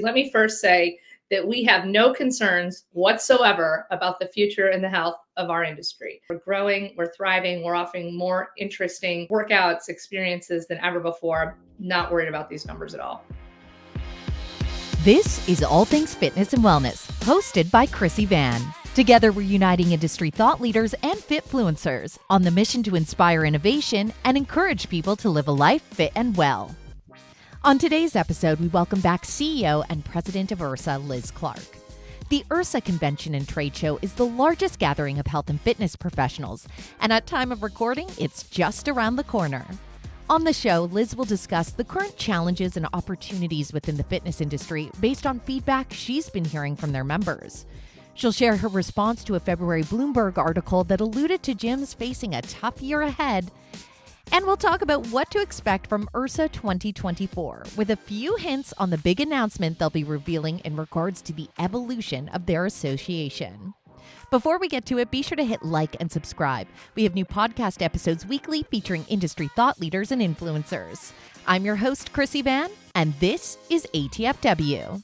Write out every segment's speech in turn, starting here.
Let me first say that we have no concerns whatsoever about the future and the health of our industry. We're growing, we're thriving, we're offering more interesting workouts, experiences than ever before. I'm not worried about these numbers at all. This is All Things Fitness and Wellness, hosted by Krissy Vann. Together, we're uniting industry thought leaders and fitfluencers on the mission to inspire innovation and encourage people to live a life fit and well. On today's episode, we welcome back CEO and President of IHRSA, Liz Clark. The IHRSA Convention and Tradeshow is the largest gathering of health and fitness professionals, and at time of recording, it's just around the corner. On the show, Liz will discuss the current challenges and opportunities within the fitness industry based on feedback she's been hearing from their members. She'll share her response to a February Bloomberg article that alluded to gyms facing a tough year ahead. And we'll talk about what to expect from IHRSA 2024, with a few hints on the big announcement they'll be revealing in regards to the evolution of their association. Before we get to it, be sure to hit like and subscribe. We have new podcast episodes weekly featuring industry thought leaders and influencers. I'm your host, Krissy Vann, and this is ATFW.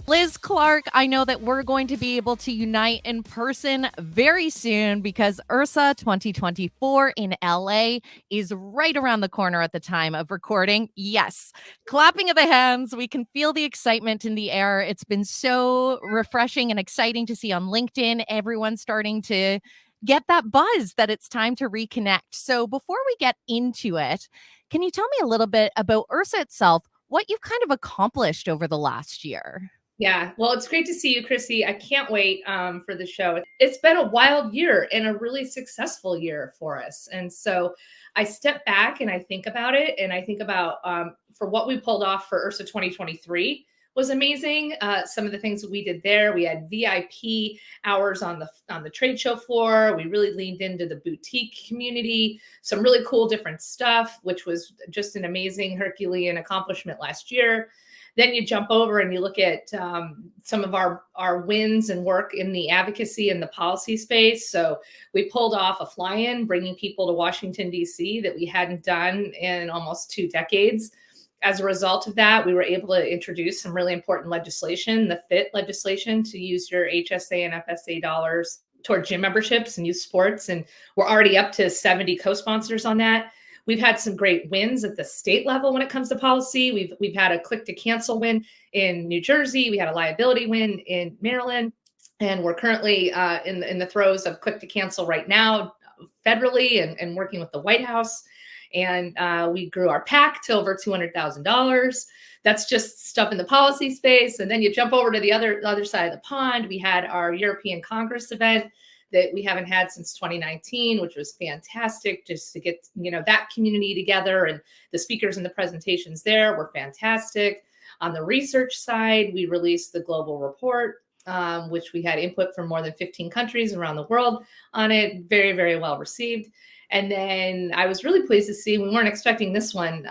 Liz Clark, I know that we're going to be able to unite in person very soon because IHRSA 2024 in LA is right around the corner at the time of recording. Yes, clapping of the hands. We can feel the excitement in the air. It's been so refreshing and exciting to see on LinkedIn, everyone starting to get that buzz that it's time to reconnect. So before we get into it, can you tell me a little bit about IHRSA itself, what you've kind of accomplished over the last year? Yeah, well, it's great to see you, Krissy. I can't wait for the show. It's been a wild year and a really successful year for us. And so I step back and I think about it, and I think about for what we pulled off for IHRSA 2023 was amazing. Some of the things that we did there, we had VIP hours on the trade show floor. We really leaned into the boutique community, some really cool different stuff, which was just an amazing Herculean accomplishment last year. Then you jump over and you look at some of our wins and work in the advocacy and the policy space. So we pulled off a fly-in, bringing people to Washington, D.C. that we hadn't done in almost 2 decades. As a result of that, we were able to introduce some really important legislation, the FIT legislation, to use your HSA and FSA dollars toward gym memberships and youth sports. And we're already up to 70 co-sponsors on that. We've had some great wins at the state level when it comes to policy. We've had a click to cancel win in New Jersey. We had a liability win in Maryland, and we're currently in the throes of click to cancel right now federally and working with the White House. And we grew our PAC to over $200,000. That's just stuff in the policy space. And then you jump over to the other side of the pond. We had our European Congress event that we haven't had since 2019, which was fantastic, just to get, that community together, and the speakers and the presentations there were fantastic. On the research side, we released the global report, which we had input from more than 15 countries around the world on it. Very, very well received. And then I was really pleased to see, we weren't expecting this one,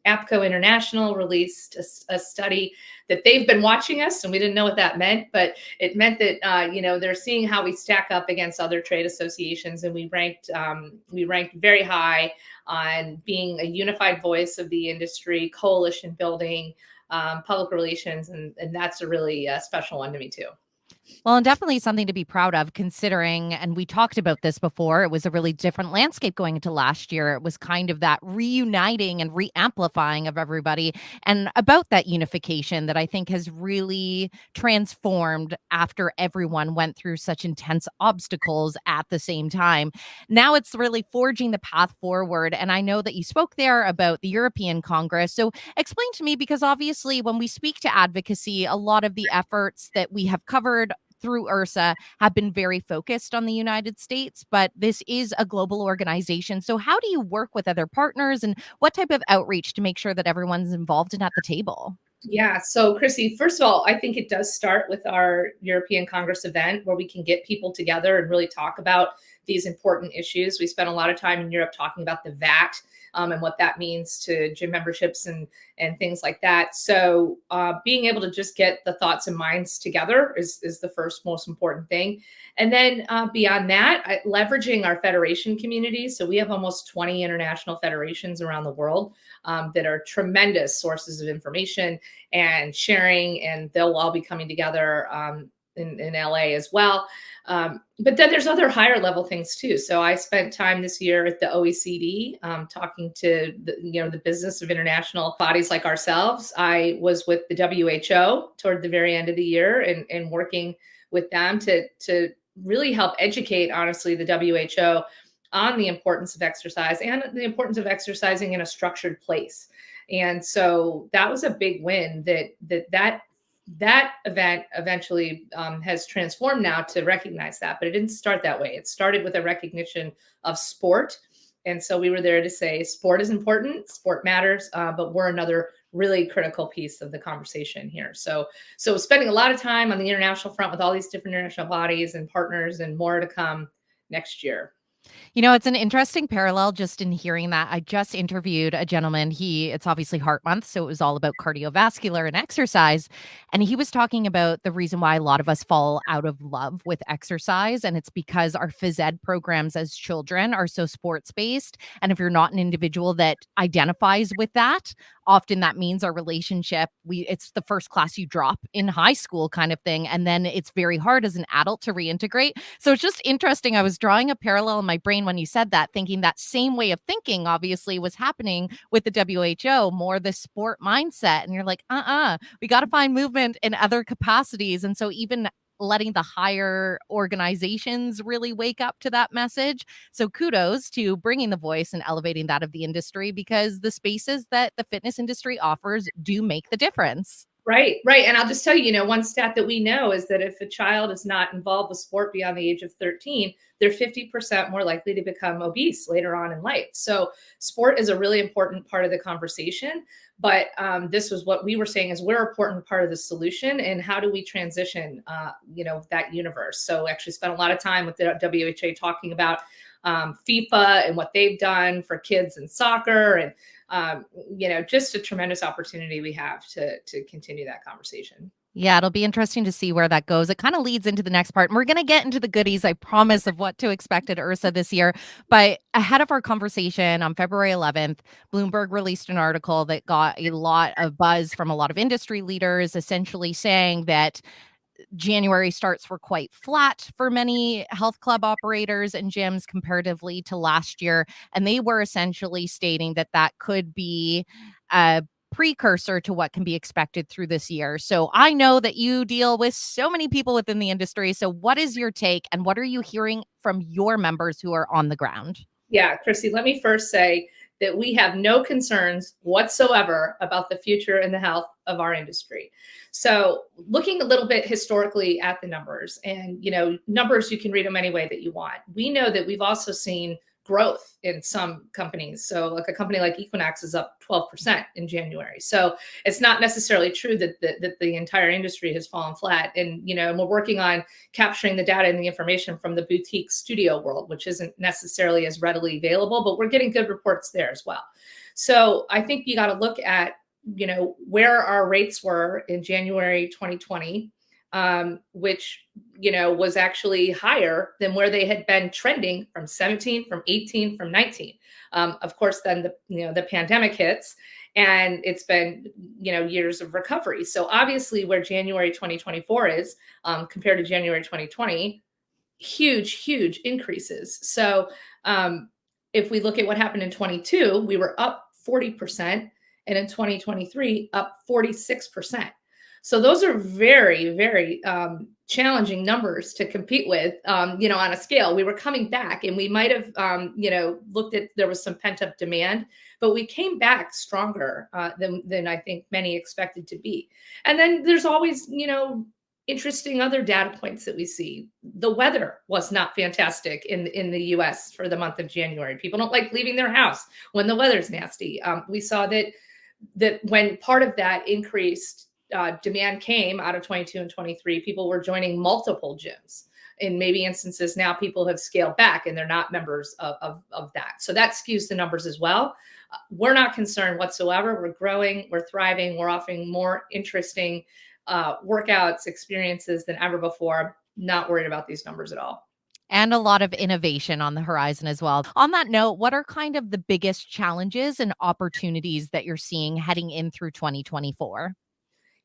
APCO International released a study that they've been watching us, and we didn't know what that meant, but it meant that, they're seeing how we stack up against other trade associations, and we ranked very high on being a unified voice of the industry, coalition building, public relations, and that's a really special one to me too. Well, and definitely something to be proud of, considering, and we talked about this before, it was a really different landscape going into last year. It was kind of that reuniting and re-amplifying of everybody, and about that unification that I think has really transformed after everyone went through such intense obstacles at the same time. Now it's really forging the path forward. And I know that you spoke there about the European Congress. So explain to me, because obviously when we speak to advocacy, a lot of the efforts that we have covered through IHRSA have been very focused on the United States, but this is a global organization. So how do you work with other partners, and what type of outreach to make sure that everyone's involved and at the table? Yeah. So Krissy, first of all, I think it does start with our European Congress event, where we can get people together and really talk about these important issues. We spent a lot of time in Europe talking about the VAT and what that means to gym memberships and things like that. So being able to just get the thoughts and minds together is the first most important thing. And then beyond that, leveraging our federation community. So we have almost 20 international federations around the world that are tremendous sources of information and sharing, and they'll all be coming together in LA as well. But then there's other higher level things too. So I spent time this year at the OECD talking to the business of international bodies like ourselves. I was with the WHO toward the very end of the year and working with them to really help educate, honestly, the WHO on the importance of exercise and the importance of exercising in a structured place. And so that was a big win that event eventually has transformed now to recognize that, but it didn't start that way. It started with a recognition of sport. And so we were there to say sport is important, sport matters, but we're another really critical piece of the conversation here. So spending a lot of time on the international front with all these different international bodies and partners, and more to come next year. It's an interesting parallel just in hearing that. I just interviewed a gentleman. It's obviously Heart Month, so it was all about cardiovascular and exercise. And he was talking about the reason why a lot of us fall out of love with exercise. And it's because our phys ed programs as children are so sports based. And if you're not an individual that identifies with that, often that means our relationship, it's the first class you drop in high school kind of thing. And then it's very hard as an adult to reintegrate. So it's just interesting. I was drawing a parallel in my brain when you said that, thinking that same way of thinking obviously was happening with the WHO, more the sport mindset. And you're like, we got to find movement in other capacities. And so even letting the higher organizations really wake up to that message. So kudos to bringing the voice and elevating that of the industry, because the spaces that the fitness industry offers do make the difference. Right. And I'll just tell you, one stat that we know is that if a child is not involved with sport beyond the age of 13, they're 50% more likely to become obese later on in life. So sport is a really important part of the conversation. But this was what we were saying is we're an important part of the solution. And how do we transition, that universe? So actually spent a lot of time with the WHO talking about FIFA and what they've done for kids in soccer, and just a tremendous opportunity we have to continue that conversation. Yeah, it'll be interesting to see where that goes. It kind of leads into the next part. And we're going to get into the goodies, I promise, of what to expect at IHRSA this year. But ahead of our conversation on February 11th, Bloomberg released an article that got a lot of buzz from a lot of industry leaders, essentially saying that January starts were quite flat for many health club operators and gyms comparatively to last year. And they were essentially stating that could be a precursor to what can be expected through this year. So I know that you deal with so many people within the industry. So what is your take, and what are you hearing from your members who are on the ground? Yeah, Krissy, let me first say that we have no concerns whatsoever about the future and the health of our industry. So looking a little bit historically at the numbers, and numbers, you can read them any way that you want. We know that we've also seen growth in some companies. So like a company like Equinox is up 12% in January. So it's not necessarily true that the entire industry has fallen flat. And, we're working on capturing the data and the information from the boutique studio world, which isn't necessarily as readily available, but we're getting good reports there as well. So I think you got to look at, where our rates were in January 2020, which, was actually higher than where they had been trending from 17, from 18, from 19. Of course, then the pandemic hits, and it's been, years of recovery. So obviously where January 2024 is compared to January 2020, huge increases. So if we look at what happened in 22, we were up 40%. And in 2023, up 46%. So those are very, very challenging numbers to compete with, on a scale. We were coming back, and we might have, looked at, there was some pent up demand, but we came back stronger than I think many expected to be. And then there's always, interesting other data points that we see. The weather was not fantastic in the US for the month of January. People don't like leaving their house when the weather's nasty. We saw that when part of that increased demand came out of 22 and 23, people were joining multiple gyms. In maybe instances now, people have scaled back and they're not members of that. So that skews the numbers as well. we're not concerned whatsoever. We're growing, we're thriving, we're offering more interesting workouts, experiences than ever before. Not worried about these numbers at all. And a lot of innovation on the horizon as well. On that note, what are kind of the biggest challenges and opportunities that you're seeing heading in through 2024?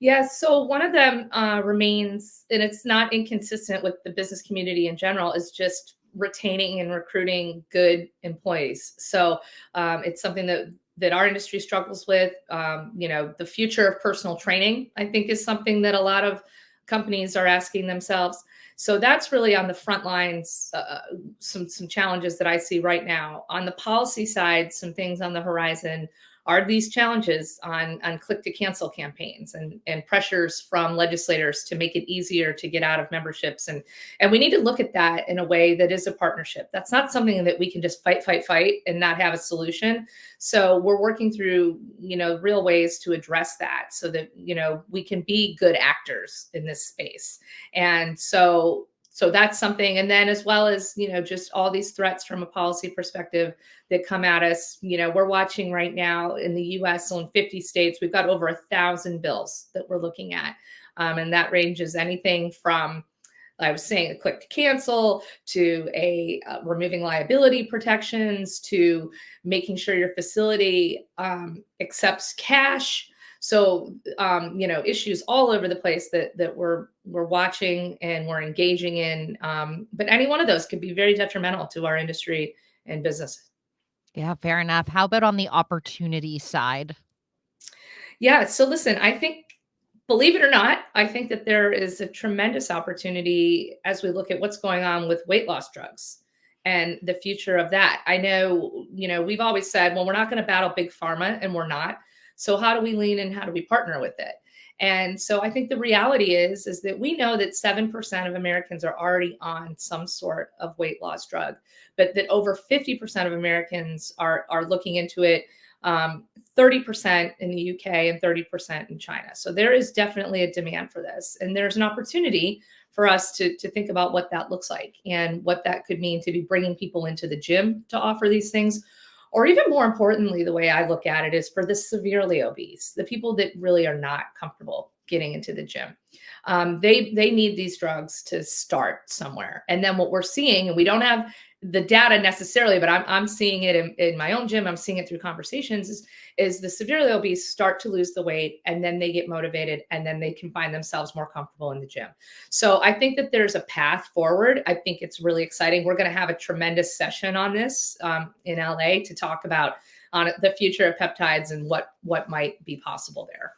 Yeah, so one of them remains, and it's not inconsistent with the business community in general, is just retaining and recruiting good employees. So it's something that our industry struggles with. The future of personal training, I think, is something that a lot of companies are asking themselves. So that's really on the front lines, some challenges that I see right now. On the policy side, some things on the horizon are these challenges on click to cancel campaigns and pressures from legislators to make it easier to get out of memberships. And we need to look at that in a way that is a partnership. That's not something that we can just fight and not have a solution. So we're working through, real ways to address that so that, we can be good actors in this space. And so that's something. And then as well as, just all these threats from a policy perspective that come at us, we're watching right now in the US, so in 50 states, we've got over 1,000 bills that we're looking at. And that ranges anything from, I was saying, a click to cancel to removing liability protections to making sure your facility accepts cash. So, issues all over the place that we're watching and we're engaging in. But any one of those could be very detrimental to our industry and business. Yeah, fair enough. How about on the opportunity side? Yeah. So listen, I think, believe it or not, I think that there is a tremendous opportunity as we look at what's going on with weight loss drugs and the future of that. I know, we've always said, well, we're not going to battle big pharma, and we're not. So how do we lean in? How do we partner with it? And so I think the reality is that we know that 7% of Americans are already on some sort of weight loss drug, but that over 50% of Americans are looking into it, 30% in the UK and 30% in China. So there is definitely a demand for this. And there's an opportunity for us to think about what that looks like and what that could mean to be bringing people into the gym to offer these things. Or even more importantly, the way I look at it is for the severely obese, the people that really are not comfortable getting into the gym. They need these drugs to start somewhere. And then what we're seeing, and we don't have the data necessarily, but I'm seeing it in my own gym. I'm seeing it through conversations is the severely obese start to lose the weight, and then they get motivated, and then they can find themselves more comfortable in the gym. So I think that there's a path forward. I think it's really exciting. We're going to have a tremendous session on this in LA to talk about on the future of peptides and what might be possible there.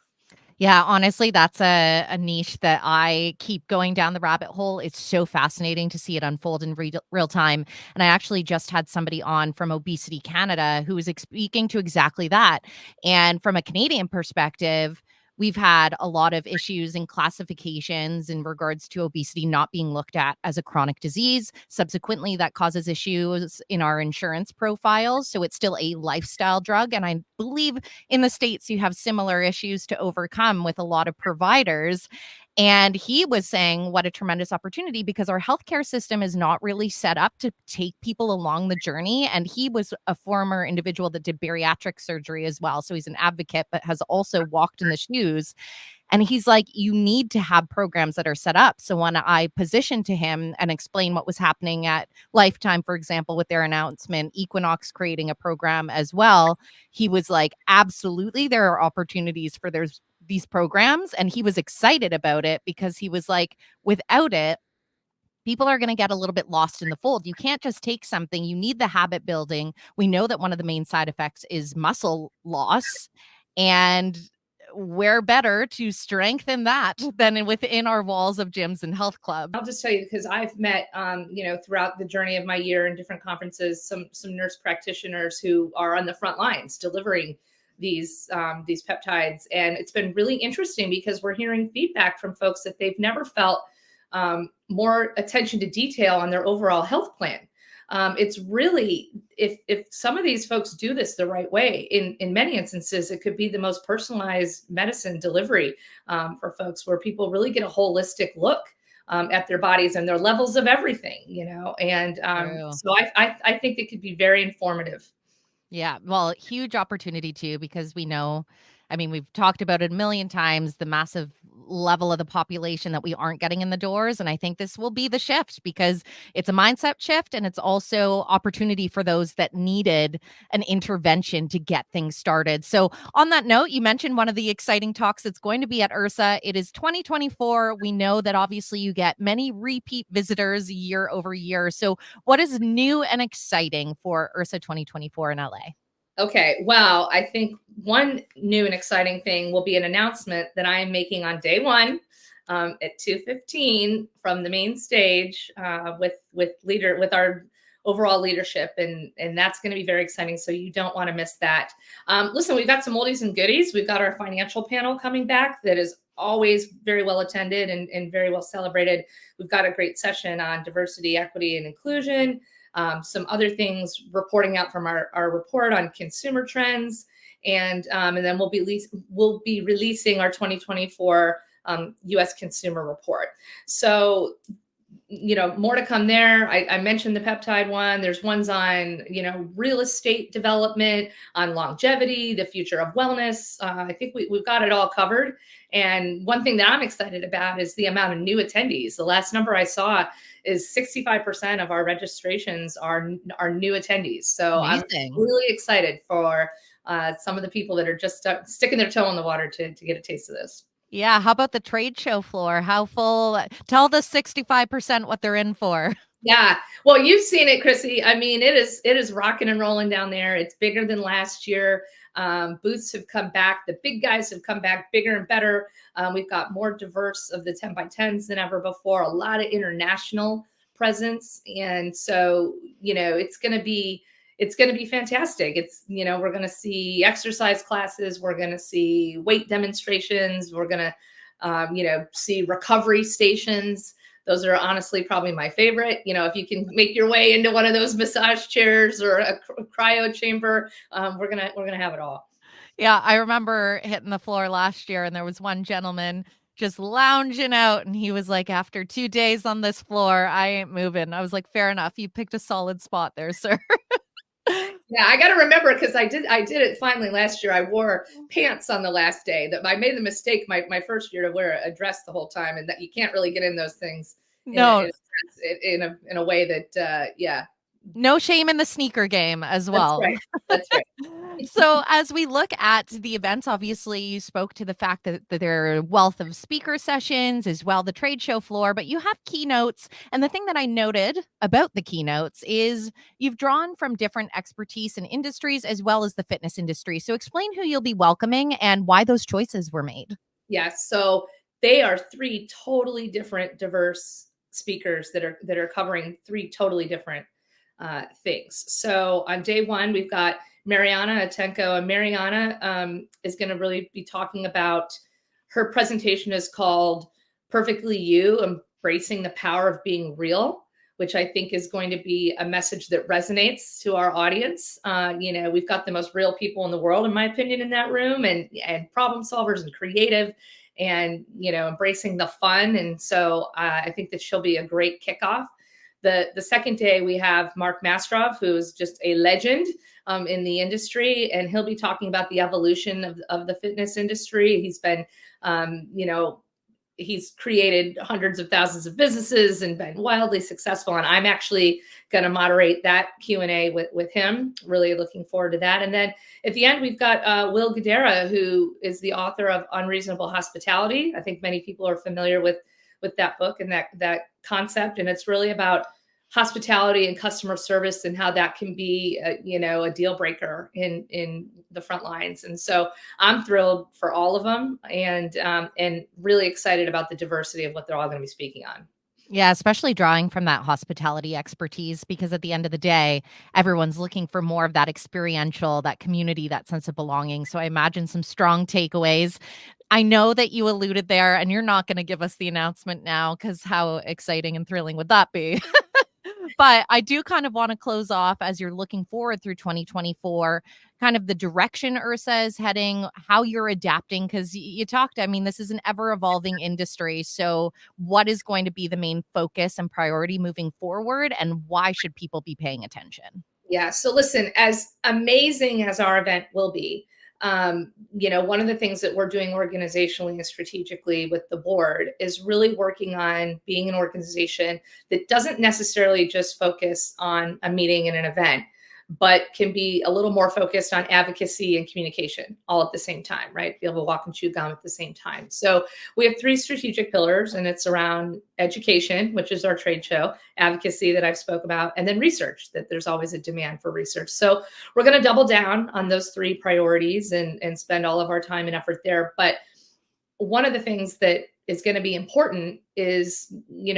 Yeah, honestly, that's a niche that I keep going down the rabbit hole. It's so fascinating to see it unfold in real time. And I actually just had somebody on from Obesity Canada who was speaking to exactly that. And from a Canadian perspective, we've had a lot of issues and classifications in regards to obesity not being looked at as a chronic disease. Subsequently, that causes issues in our insurance profiles. So it's still a lifestyle drug. And I believe in the States, you have similar issues to overcome with a lot of providers. And he was saying what a tremendous opportunity because our healthcare system is not really set up to take people along the journey. And he was a former individual that did bariatric surgery as well. So he's an advocate, but has also walked in the shoes. And he's like, you need to have programs that are set up. So when I positioned to him and explained what was happening at Lifetime, for example, with their announcement, Equinox creating a program as well, he was like, absolutely, there are opportunities for these programs. And he was excited about it because he was like, without it, people are going to get a little bit lost in the fold. You can't just take something. You need the habit building. We know that one of the main side effects is muscle loss. And where better to strengthen that than within our walls of gyms and health clubs? I'll just tell you, because I've met, throughout the journey of my year in different conferences, some nurse practitioners who are on the front lines delivering these peptides. And it's been really interesting because we're hearing feedback from folks that they've never felt more attention to detail on their overall health plan. It's really, if some of these folks do this the right way, in many instances, it could be the most personalized medicine delivery for folks where people really get a holistic look at their bodies and their levels of everything, And so I think it could be very informative. Yeah, well, huge opportunity too, because we know, I mean, we've talked about it a million times, the massive level of the population that we aren't getting in the doors. And I think this will be the shift because it's a mindset shift and it's also opportunity for those that needed an intervention to get things started. So, on that note, you mentioned one of the exciting talks that's going to be at IHRSA. It is 2024. We know that obviously you get many repeat visitors year over year. So, what is new and exciting for IHRSA 2024 in LA? Okay, well, I think one new and exciting thing will be an announcement that I am making on day one at 2:15 from the main stage with our overall leadership, and that's going to be very exciting. So you don't want to miss that. Listen, we've got some oldies and goodies. We've got our financial panel coming back that is always very well attended and very well celebrated. We've got a great session on diversity, equity, and inclusion. Some other things reporting out from our report on consumer trends, and then we'll be releasing our 2024 U.S. consumer report. So, more to come there. I mentioned the peptide one. There's ones on, real estate development, on longevity, the future of wellness. I think we've got it all covered. And one thing that I'm excited about is the amount of new attendees. The last number I saw is 65% of our registrations are new attendees. So Amazing. I'm really excited for some of the people that are just sticking their toe in the water to get a taste of this. Yeah, how about the trade show floor? How full? Tell the 65% what they're in for. Yeah. Well, you've seen it, Krissy. I mean, it is rocking and rolling down there. It's bigger than last year. Booths have come back. The big guys have come back bigger and better. We've got more diverse of the 10 by 10s than ever before, a lot of international presence. And so, it's going to be fantastic. We're going to see exercise classes. We're going to see weight demonstrations. We're going to, see recovery stations. Those are honestly probably my favorite. If you can make your way into one of those massage chairs or a cryo chamber, we're gonna have it all. Yeah, I remember hitting the floor last year and there was one gentleman just lounging out and he was like, after 2 days on this floor, I ain't moving. I was like, fair enough. You picked a solid spot there, sir. Yeah, I got to remember because I did it finally last year. I wore pants on the last day. That I made the mistake my first year to wear a dress the whole time, and that you can't really get in those things No, in a way that yeah. no shame in the sneaker game as That's well. right. That's right. So, as we look at the events, obviously, you spoke to the fact that there are a wealth of speaker sessions as well, the trade show floor, but you have keynotes. And the thing that I noted about the keynotes is you've drawn from different expertise and industries as well as the fitness industry. So, explain who you'll be welcoming and why those choices were made. Yes. So they are three totally different, diverse speakers that are covering three totally different things. So on day one, we've got Mariana Atenko, and Mariana is going to really be talking about, her presentation is called "Perfectly You: Embracing the Power of Being Real," which I think is going to be a message that resonates to our audience. We've got the most real people in the world, in my opinion, in that room, and problem solvers and creative, and embracing the fun. And so I think that she'll be a great kickoff. The second day, we have Mark Mastrov, who is just a legend in the industry, and he'll be talking about the evolution of the fitness industry. He's been, he's created hundreds of thousands of businesses and been wildly successful. And I'm actually going to moderate that Q&A with him. Really looking forward to that. And then at the end, we've got Will Guidara, who is the author of Unreasonable Hospitality. I think many people are familiar with that book and that concept. And it's really about hospitality and customer service and how that can be a deal breaker in the front lines. And so I'm thrilled for all of them, and really excited about the diversity of what they're all going to be speaking on. Yeah, especially drawing from that hospitality expertise, because at the end of the day, everyone's looking for more of that experiential, that community, that sense of belonging. So I imagine some strong takeaways. I know that you alluded there, and you're not going to give us the announcement now because how exciting and thrilling would that be? But I do kind of want to close off as you're looking forward through 2024, kind of the direction IHRSA is heading, how you're adapting, because you talked, I mean, this is an ever evolving industry. So what is going to be the main focus and priority moving forward, and why should people be paying attention? Yeah. So listen, as amazing as our event will be, one of the things that we're doing organizationally and strategically with the board is really working on being an organization that doesn't necessarily just focus on a meeting and an event, but can be a little more focused on advocacy and communication all at the same time, right? Be able to walk and chew gum at the same time. So we have three strategic pillars, and it's around education, which is our trade show, advocacy that I've spoke about, and then research, that there's always a demand for research. So we're going to double down on those three priorities and spend all of our time and effort there. But one of the things that is going to be important is,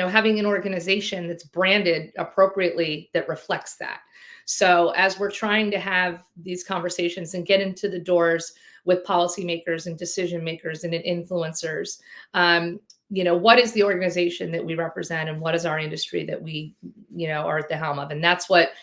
having an organization that's branded appropriately that reflects that. So as we're trying to have these conversations and get into the doors with policymakers and decision makers and influencers, what is the organization that we represent and what is our industry that we, are at the helm of? And that's what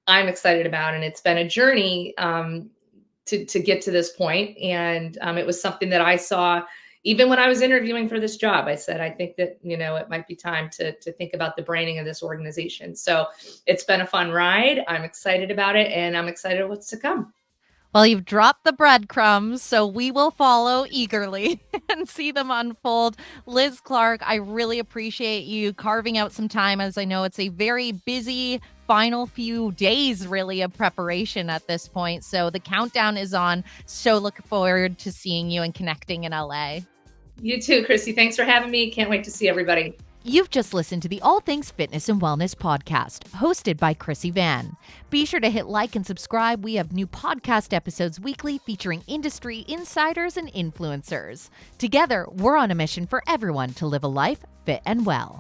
I'm excited about. And it's been a journey to get to this point. And it was something that I saw even when I was interviewing for this job. I said, I think that, it might be time to think about the branding of this organization. So it's been a fun ride. I'm excited about it, and I'm excited what's to come. Well, you've dropped the breadcrumbs, so we will follow eagerly and see them unfold. Liz Clark, I really appreciate you carving out some time, as I know it's a very busy final few days, really, of preparation at this point. So the countdown is on. So look forward to seeing you and connecting in LA. You too, Krissy. Thanks for having me. Can't wait to see everybody. You've just listened to the All Things Fitness and Wellness podcast, hosted by Krissy Vann. Be sure to hit like and subscribe. We have new podcast episodes weekly featuring industry insiders and influencers. Together, we're on a mission for everyone to live a life fit and well.